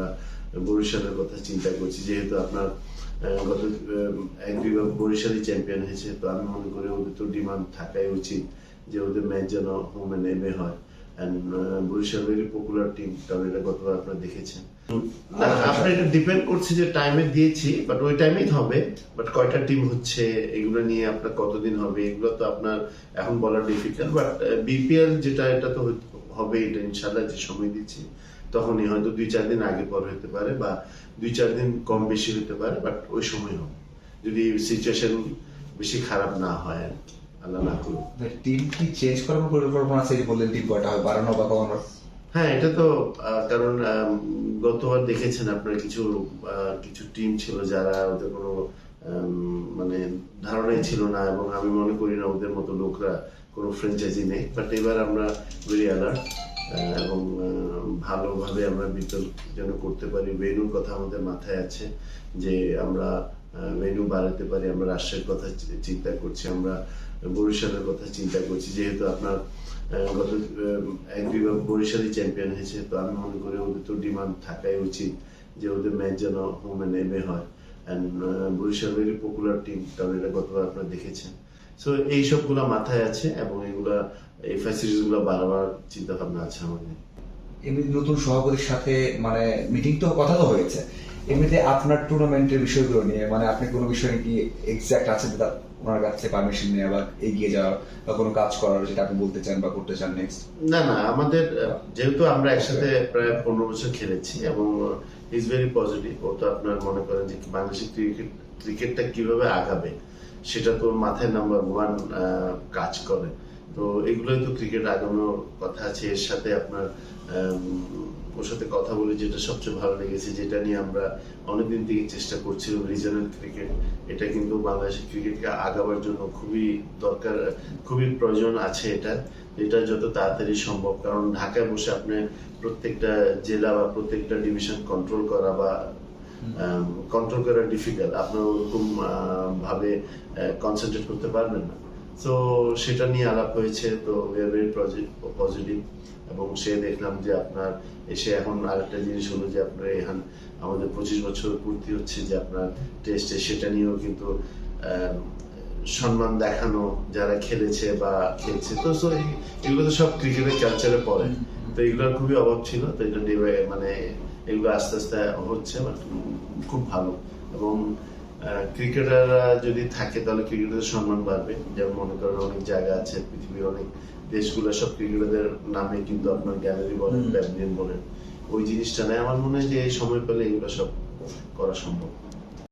আমরা বরিশালের কথা চিন্তা করছি, যেহেতু আপনার গত এক বিভাগ বরিশালই চ্যাম্পিয়ন হয়েছে। তো আমি মনে করি ওদের তো ডিমান্ড থাকাই উচিত যে ওদের ম্যাচ যেন হোম এন্ড এমে হয়। বরিশাল ভেরি পপুলার টিম, কারণ এটা গতবার আপনারা দেখেছেন। আপনার এটা ডিপেন্ড করছে যে টাইমে দিয়েছি, বাট ওই টাইমেই হবে। বাট কয়টা টিম হচ্ছে, এগুলো নিয়ে আপনার কতদিন হবে, এগুলো তো আপনার এখন বলা ডিফিকাল্ট। বাট বিপিএল যেটা, এটা তো হবে, এটা ইনশাল্লাহ যে সময় দিচ্ছি তখনই, হয়তো 2-4 দিন আগে পর হতে পারে বা 2-4 দিন কম বেশি হতে পারে, বাট ওই সময় হবে, যদি সিচুয়েশন বেশি খারাপ না হয় আর কি, আল্লাহ না করুক। টিম কি চেঞ্জ করার পরিকল্পনা আছে? বললেন টিম কয়টা হয়, বাড়ানো বা কমানো? হ্যাঁ, এটা তো কারণ গতবার দেখেছেন আপনার কিছু টিম ছিল যারা ওদের কোনো মানে ধারণাই ছিল না, এবং আমি মনে করি না ওদের মতো লোকরা কোনো ফ্র্যাঞ্চাইজি নেই। বাট এবার আমরা ভেরি অ্যালার্ট এবং ভালোভাবে আমরা বিতরণ যেন করতে পারি। ভেন্যুর কথা আমাদের মাথায় আছে যে আমরা ভেন্যু বাড়াতে পারি। আমরা রাজশাহীর কথা চিন্তা করছি, আমরা বরিশালের কথা চিন্তা করছি, যেহেতু আপনার গত এক বিভাগ বরিশালই চ্যাম্পিয়ন হয়েছে। তো আমি মনে করি ওদের তো ডিমান্ড থাকাই উচিত যে ওদের ম্যাচ যেন হোম এন্ড এমে হয়। বরিশাল ভেরি পপুলার টিম, কারণ এটা গতবার আপনারা দেখেছেন। সো এই সবগুলো মাথায় আছে, এবং এগুলা এই ফ্যাসিলিটিস গুলো বাড়াবার চিন্তা ভাবনা আছে আমাদের। এমনি নতুন সভাপতির সাথে মানে মিটিং তো কথা তো হয়েছে, এমনিতে আপনার টুর্নামেন্টের বিষয়গুলো নিয়ে মানে আপনি কোনো বিষয়ে কি এক্সাক্ট আছে ওনার কাছে পারমিশন নেওয়া বা এগিয়ে যাওয়া বা কোনো কাজ করার, যেটা আপনি বলতে চান বা করতে চান নেক্সট? না, আমাদের যেহেতু আমরা একসাথে প্রায় 15 বছর খেলেছি, এবং ইজ ভেরি পজিটিভ। ও তো আপনার মনে করেন যে বাংলাদেশের ক্রিকেটটা কিভাবে আগাবে সেটা তো মাথায় নাম্বার 1 কাজ করে। তো এগুলোই তো ক্রিকেট আগানোর কথা আছে। এর সাথে আপনার ওর সাথে কথা বলে যেটা সবচেয়ে ভালো লেগেছে, যেটা নিয়ে আমরা অনেকদিন থেকে চেষ্টা করছিলাম, রিজনাল ক্রিকেট, এটা কিন্তু বাংলাদেশের ক্রিকেটকে আগাবার জন্য খুবই দরকার, খুবই প্রয়োজন আছে এটা যত তাড়াতাড়ি সম্ভব। কারণ ঢাকায় বসে আপনি প্রত্যেকটা জেলা বা প্রত্যেকটা ডিভিশন কন্ট্রোল করা ডিফিকাল্ট। আপনার ওরকম ভাবে কনসেন্ট্রেট করতে পারবেন না। তো সেটা নিয়ে আলাপ হয়েছে। তো ভেরি পজিটিভ, এবং সে দেখলাম যে আপনার এসে এখন আরেকটা জিনিস হলো যে আপনার এখন আমাদের 25 বছর পূর্তি হচ্ছে যে আপনার টেস্টে, সেটা নিয়েও কিন্তু সম্মান দেখানো যারা খেলেছে বা খেলছে। তো এগুলো তো সব ক্রিকেটের কালচারে পড়ে। তো এগুলোর খুবই অভাব ছিল। তো এটা মানে এগুলো আস্তে আস্তে হচ্ছে, খুব ভালো। এবং ক্রিকেটাররা যদি থাকে তাহলে ক্রিকেটারদের সম্মান বাড়বে। যেমন মনে করেন অনেক জায়গা আছে পৃথিবীর অনেক দেশগুলো, সব ক্রিকেটারদের নামে কিন্তু আপনার গ্যালারি বলেন, প্যাভিলিয়ন বলেন, ওই জিনিসটা নেই। আমার মনে হয় যে এই সময় পেলে এগুলো সব করা সম্ভব।